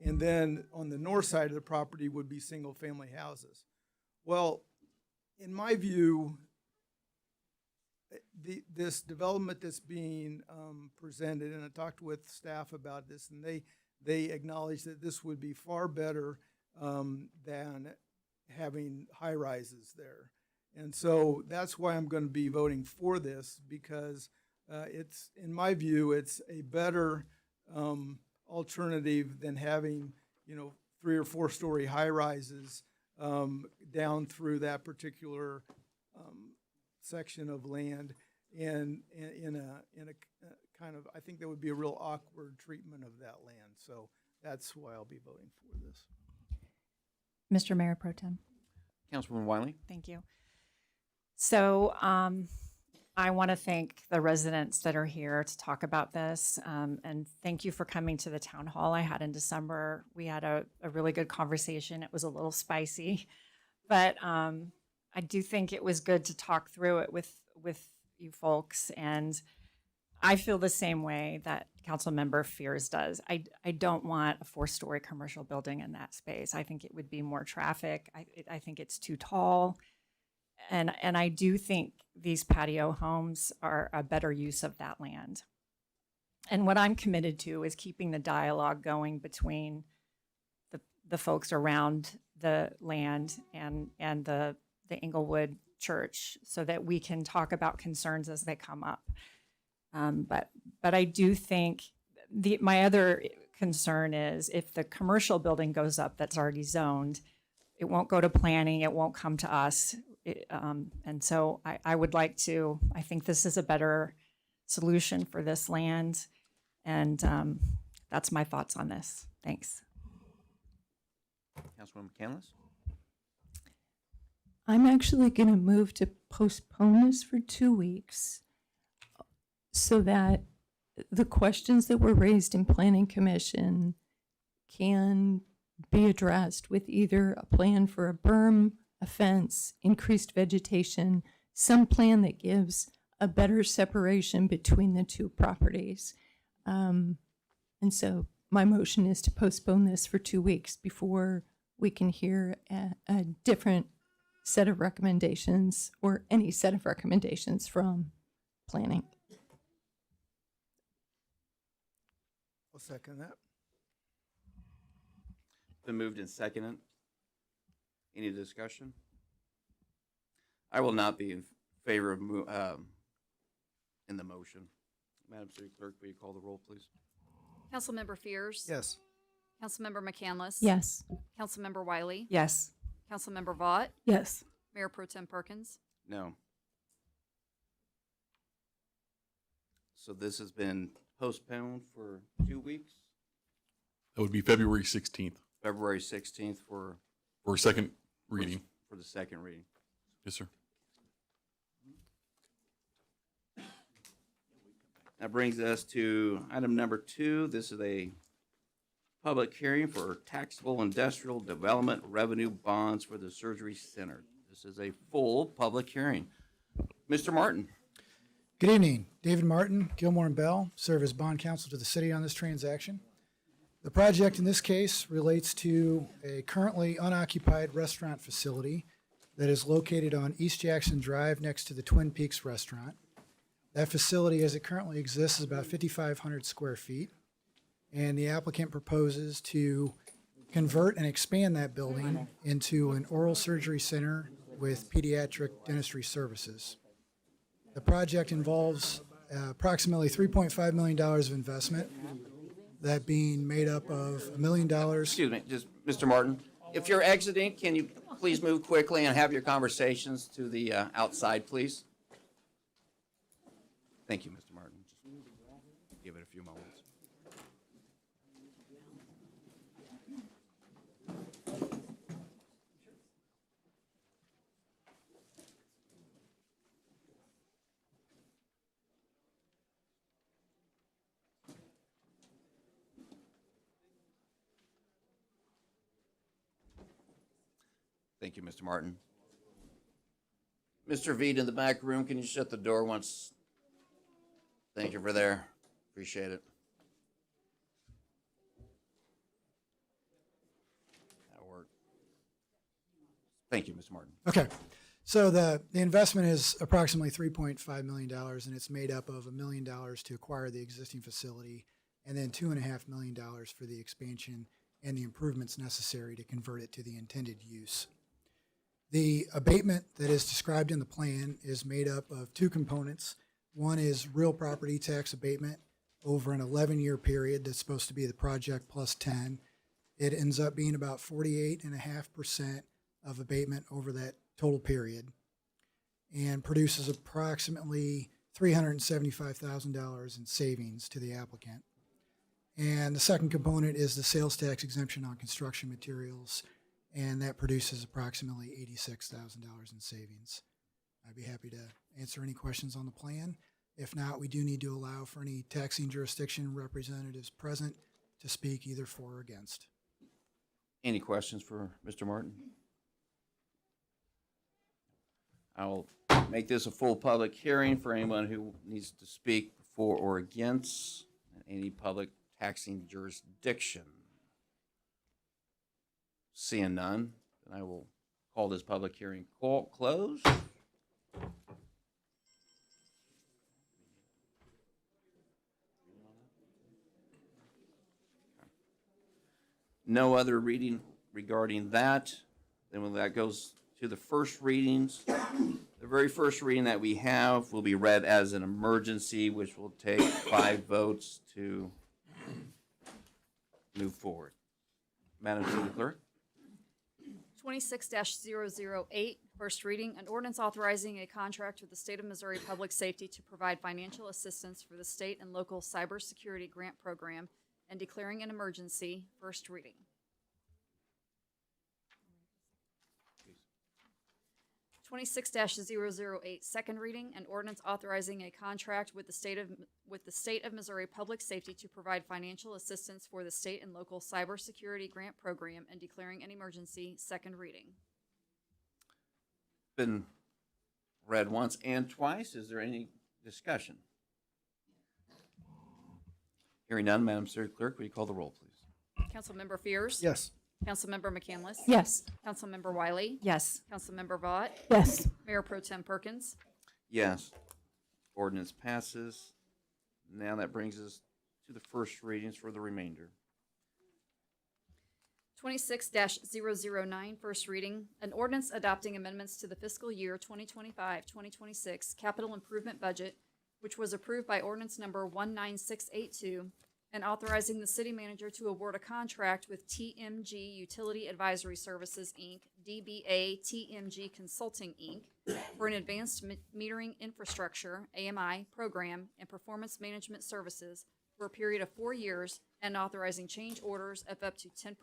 And then on the north side of the property would be single-family houses. Well, in my view, this development that's being presented, and I talked with staff about this, and they acknowledge that this would be far better than having high-rises there. And so that's why I'm going to be voting for this, because It's, in my view, it's a better alternative than having, 3 or 4 story high rises down through that particular section of land, and in a kind of, I think that would be a real awkward treatment of that land. So that's why I'll be voting for this. Mr. Mayor Pro Tem. Councilwoman Wiley? Thank you. So I want to thank the residents that are here to talk about this. And thank you for coming to the town hall I had in December. We had a really good conversation. It was a little spicy, but I do think it was good to talk through it with you folks. And I feel the same way that Councilmember Fears does. I don't want a 4-story commercial building in that space. I think it would be more traffic. I think it's too tall. And I do think these patio homes are a better use of that land. And what I'm committed to is keeping the dialogue going between the folks around the land and the Inglewood Church, so that we can talk about concerns as they come up. But I do think my other concern is if the commercial building goes up that's already zoned, it won't go to planning, it won't come to us. And so I would like to, I think this is a better solution for this land. And that's my thoughts on this. Thanks. Councilwoman McCandless? I'm actually going to move to postpone this for 2 weeks so that the questions that were raised in Planning Commission can be addressed with either a plan for a berm, a fence, increased vegetation, some plan that gives a better separation between the two properties. And so my motion is to postpone this for 2 weeks before we can hear a different set of recommendations or any set of recommendations from planning. I'll second that. Been moved and seconded. Any discussion? I will not be in favor of in the motion. Madam City Clerk, will you call the roll, please? Councilmember Fears? Yes. Councilmember McCandless? Yes. Councilmember Wiley? Yes. Councilmember Vaught? Yes. Mayor Pro Tem Perkins? No. So this has been postponed for 2 weeks, That would be February 16th February 16th for for a second reading. for the second reading. Yes, sir. That brings us to item number 2. This is a public hearing for taxable industrial development revenue bonds for the surgery center. This is a full public hearing. Mr. Martin. Good evening. David Martin, Gilmore and Bell, serve as bond counsel to the city on this transaction. The project in this case relates to a currently unoccupied restaurant facility that is located on East Jackson Drive next to the Twin Peaks restaurant. That facility as it currently exists is about 5,500 square feet, and the applicant proposes to convert and expand that building into an oral surgery center with pediatric dentistry services. The project involves approximately $3.5 million of investment, that being made up of $1 million. Excuse me, just Mr. Martin. If you're exiting, can you please move quickly and have your conversations to the outside, please? Thank you, Mr. Martin. Just give it a few moments. Thank you, Mr. Martin. Mr. Veed in the back room, can you shut the door once? Thank you for there. Appreciate it. That'll work. Thank you, Mr. Martin. Okay. So the investment is approximately $3.5 million, and it's made up of $1 million to acquire the existing facility and then $2.5 million for the expansion and the improvements necessary to convert it to the intended use. The abatement that is described in the plan is made up of two components. One is real property tax abatement over an 11-year period that's supposed to be the project plus 10. It ends up being about 48.5% of abatement over that total period and produces approximately $375,000 in savings to the applicant. And the second component is the sales tax exemption on construction materials, and that produces approximately $86,000 in savings. I'd be happy to answer any questions on the plan. If not, we do need to allow for any taxing jurisdiction representatives present to speak either for or against. Any questions for Mr. Martin? I will make this a full public hearing for anyone who needs to speak for or against any public taxing jurisdiction. Seeing none, then I will call this public hearing closed. No other reading regarding that. Then when that goes to the first readings, the very first reading that we have will be read as an emergency, which will take 5 votes to move forward. Madam City Clerk? 26-008, first reading, an ordinance authorizing a contract with the State of Missouri Public Safety to provide financial assistance for the state and local cybersecurity grant program and declaring an emergency, first reading. 26-008, second reading, an ordinance authorizing a contract with the State of Missouri Public Safety to provide financial assistance for the state and local cybersecurity grant program and declaring an emergency, second reading. Been read once and twice. Is there any discussion? Hearing none, Madam City Clerk, will you call the roll, please? Councilmember Fears? Yes. Councilmember McCandless? Yes. Councilmember Wiley? Yes. Councilmember Vaught? Yes. Mayor Pro Tem Perkins? Yes. Ordinance passes. Now that brings us to the first readings for the remainder. 26-009, first reading, an ordinance adopting amendments to the fiscal year 2025-2026 capital improvement budget, which was approved by ordinance number 19682, and authorizing the city manager to award a contract with TMG Utility Advisory Services, Inc., DBA TMG Consulting, Inc., for an advanced metering infrastructure, AMI, program and performance management services for a period of 4 years, and authorizing change orders of up to 10%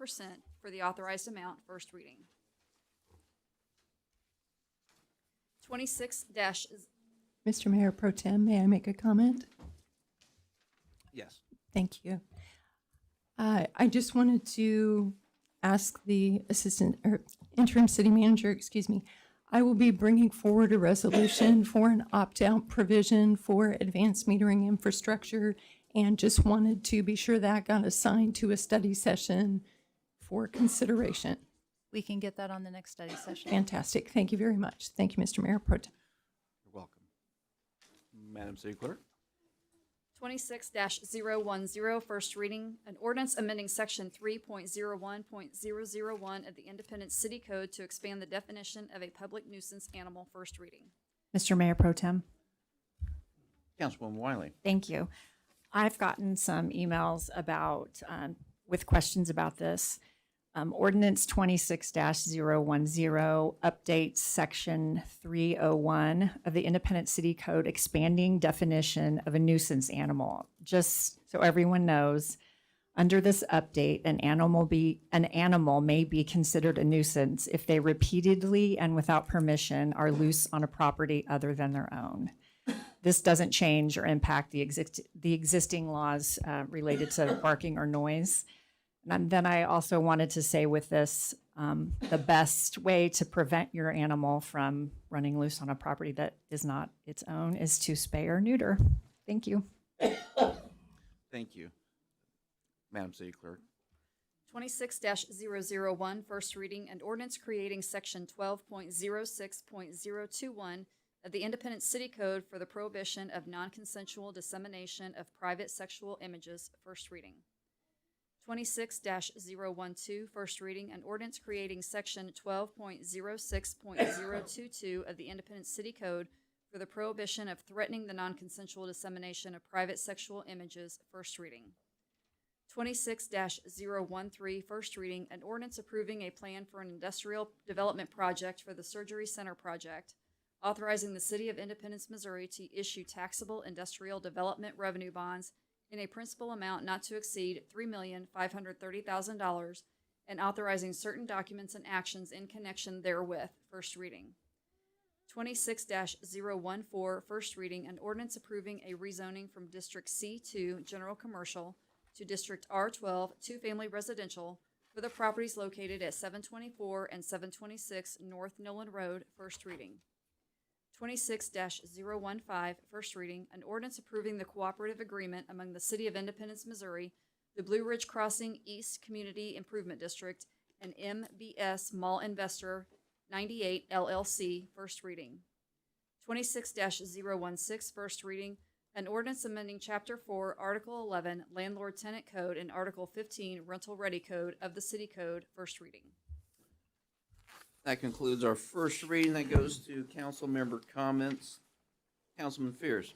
for the authorized amount, first reading. 26 Mr. Mayor Pro Tem, may I make a comment? Yes. Thank you. I just wanted to ask the interim city manager, excuse me, I will be bringing forward a resolution for an opt-out provision for advanced metering infrastructure, and just wanted to be sure that got assigned to a study session for consideration. We can get that on the next study session. Fantastic. Thank you very much. Thank you, Mr. Mayor Pro Tem. You're welcome. Madam City Clerk? 26-010, first reading, an ordinance amending section 3.01.001 of the Independent City Code to expand the definition of a public nuisance animal, first reading. Mr. Mayor Pro Tem. Councilwoman Wiley? Thank you. I've gotten some emails about, with questions about this. Ordinance 26-010 updates section 301 of the Independent City Code, expanding definition of a nuisance animal. Just so everyone knows, under this update, an animal may be considered a nuisance if they repeatedly and without permission are loose on a property other than their own. This doesn't change or impact the existing laws related to barking or noise. And then I also wanted to say with this, the best way to prevent your animal from running loose on a property that is not its own is to spay or neuter. Thank you. Thank you. Madam City Clerk? 26-001, first reading, an ordinance creating section 12.06.021 of the Independent City Code for the prohibition of non-consensual dissemination of private sexual images, first reading. 26-012, first reading, an ordinance creating section 12.06.022 of the Independent City Code for the prohibition of threatening the non-consensual dissemination of private sexual images, first reading. 26-013, first reading, an ordinance approving a plan for an industrial development project for the Surgery Center project, authorizing the City of Independence, Missouri to issue taxable industrial development revenue bonds in a principal amount not to exceed $3,530,000 and authorizing certain documents and actions in connection therewith, first reading. 26-014, first reading, an ordinance approving a rezoning from District C2 General Commercial to District R12 Two-Family Residential for the properties located at 724 and 726 North Nolland Road, first reading. 26-015, first reading, an ordinance approving the cooperative agreement among the City of Independence, Missouri, the Blue Ridge Crossing East Community Improvement District, and MBS Mall Investor 98 LLC, first reading. 26-016, first reading, an ordinance amending Chapter 4, Article 11, Landlord-Tenant Code, and Article 15, Rental Ready Code of the City Code, first reading. That concludes our first reading. That goes to council member comments. Councilman Fears.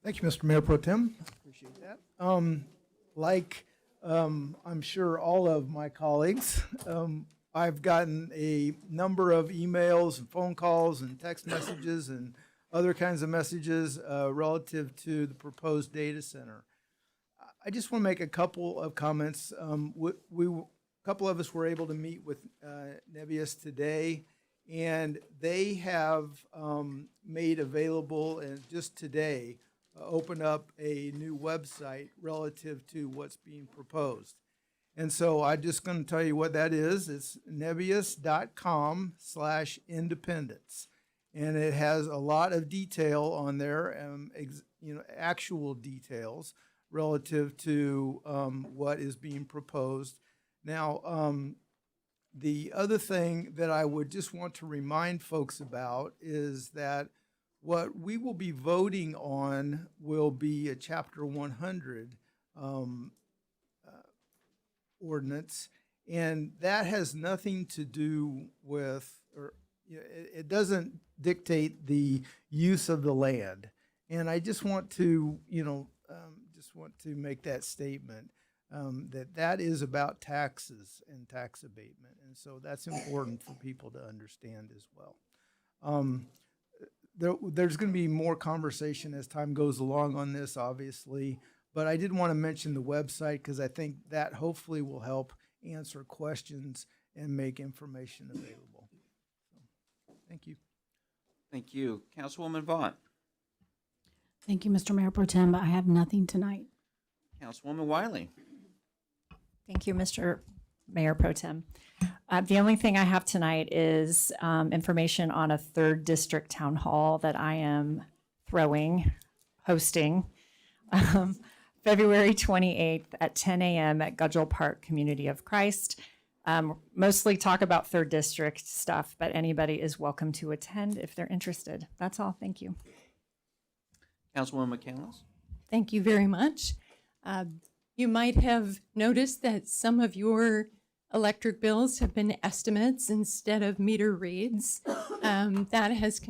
Thank you, Mr. Mayor Pro Tem. Appreciate that. I'm sure all of my colleagues, I've gotten a number of emails and phone calls and text messages and other kinds of messages relative to the proposed data center. I just want to make a couple of comments. A couple of us were able to meet with Nebius today, and they have made available, and just today, opened up a new website relative to what's being proposed. And so I'm just going to tell you what that is. It's nebius.com/independence. And it has a lot of detail on there, actual details relative to what is being proposed. Now, the other thing that I would just want to remind folks about is that what we will be voting on will be a Chapter 100 ordinance, and that has nothing to do with, it doesn't dictate the use of the land. And I just want to, make that statement, that is about taxes and tax abatement. And so that's important for people to understand as well. There's going to be more conversation as time goes along on this, obviously, but I did want to mention the website because I think that hopefully will help answer questions and make information available. So, thank you. Thank you. Councilwoman Vaught. Thank you, Mr. Mayor Pro Tem. I have nothing tonight. Councilwoman Wiley. Thank you, Mr. Mayor Pro Tem. The only thing I have tonight is information on a 3rd District Town Hall that I am hosting, February 28th at 10 a.m. at Gudgel Park Community of Christ. Mostly talk about 3rd District stuff, but anybody is welcome to attend if they're interested. That's all. Thank you. Councilwoman McCandless. Thank you very much. You might have noticed that some of your electric bills have been estimates instead of meter reads. That has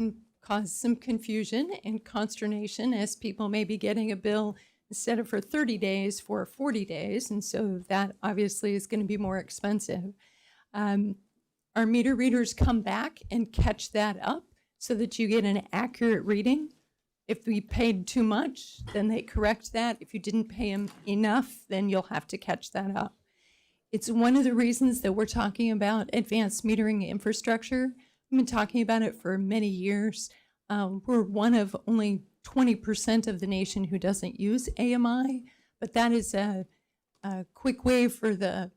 caused some confusion and consternation as people may be getting a bill instead of for 30 days for 40 days. And so that obviously is going to be more expensive. Our meter readers come back and catch that up so that you get an accurate reading. If we paid too much, then they correct that. If you didn't pay them enough, then you'll have to catch that up. It's one of the reasons that we're talking about advanced metering infrastructure. We've been talking about it for many years. We're one of only 20% of the nation who doesn't use AMI, but that is a quick way for the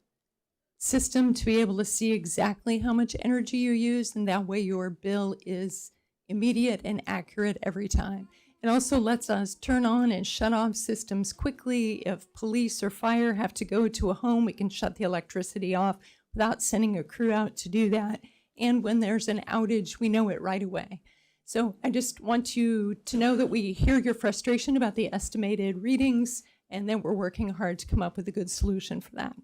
system to be able to see exactly how much energy you use, and that way your bill is immediate and accurate every time. It also lets us turn on and shut off systems quickly. If police or fire have to go to a home, we can shut the electricity off without sending a crew out to do that. And when there's an outage, we know it right away. So I just want you to know that we hear your frustration about the estimated readings, and then we're working hard to come up with a good solution for that.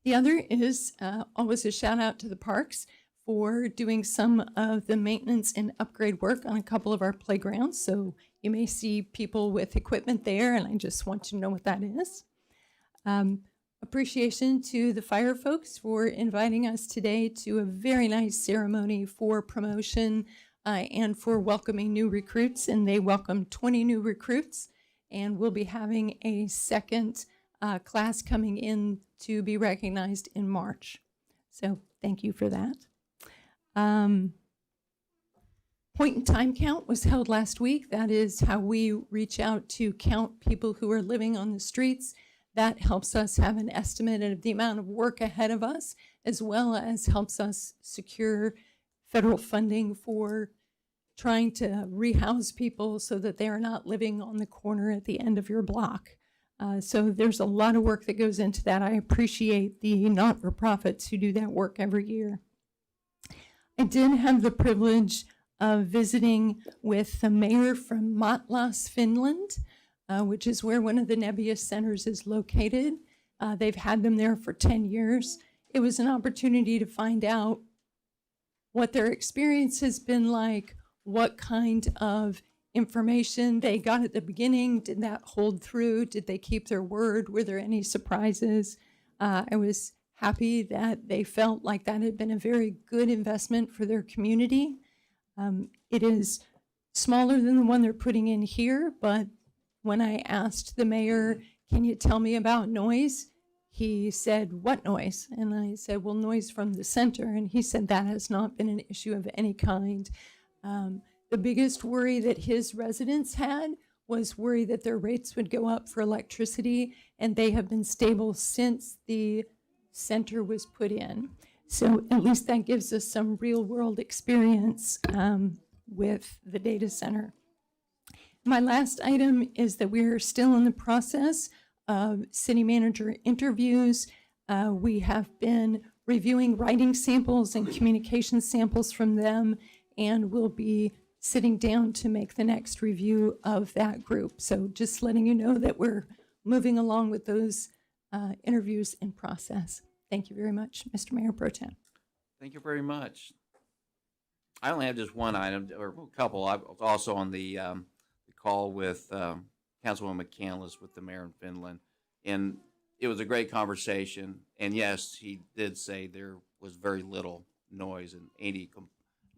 The other is always a shout out to the parks for doing some of the maintenance and upgrade work on a couple of our playgrounds. So you may see people with equipment there, and I just want you to know what that is. Appreciation to the fire folks for inviting us today to a very nice ceremony for promotion and for welcoming new recruits. And they welcomed 20 new recruits, and we'll be having a second class coming in to be recognized in March. So thank you for that. Point in time count was held last week. That is how we reach out to count people who are living on the streets. That helps us have an estimate of the amount of work ahead of us, as well as helps us secure federal funding for trying to rehouse people so that they are not living on the corner at the end of your block. So there's a lot of work that goes into that. I appreciate the not-for-profits who do that work every year. I did have the privilege of visiting with the mayor from Matlas, Finland, which is where one of the Nebius centers is located. They've had them there for 10 years. It was an opportunity to find out what their experience has been like, what kind of information they got at the beginning. Did that hold through? Did they keep their word? Were there any surprises? I was happy that they felt like that had been a very good investment for their community. It is smaller than the one they're putting in here, but when I asked the mayor, can you tell me about noise? He said, what noise? And I said, well, noise from the center. And he said that has not been an issue of any kind. The biggest worry that his residents had was worry that their rates would go up for electricity, and they have been stable since the center was put in. So at least that gives us some real world experience with the data center. My last item is that we're still in the process of city manager interviews. We have been reviewing writing samples and communication samples from them, and we'll be sitting down to make the next review of that group. So just letting you know that we're moving along with those interviews in process. Thank you very much, Mr. Mayor Pro Tem. Thank you very much. I only have just one item, or a couple. I was also on the call with Councilwoman McCandless with the mayor in Finland, and it was a great conversation. And yes, he did say there was very little noise and any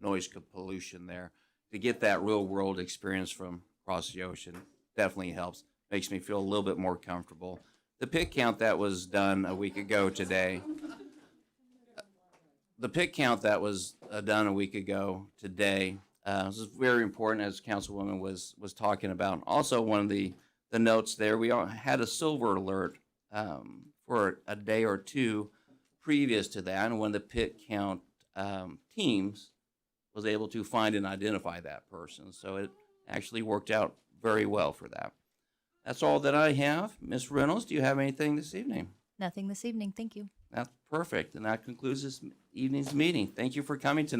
noise pollution there. To get that real world experience from across the ocean definitely helps. Makes me feel a little bit more comfortable. The pit count that was done a week ago today, this is very important, as Councilwoman was talking about. Also, one of the notes there, we had a silver alert for a day or two previous to that, and one of the pit count teams was able to find and identify that person. So it actually worked out very well for that. That's all that I have. Ms. Reynolds, do you have anything this evening? Nothing this evening. Thank you. That's perfect. And that concludes this evening's meeting. Thank you for coming tonight.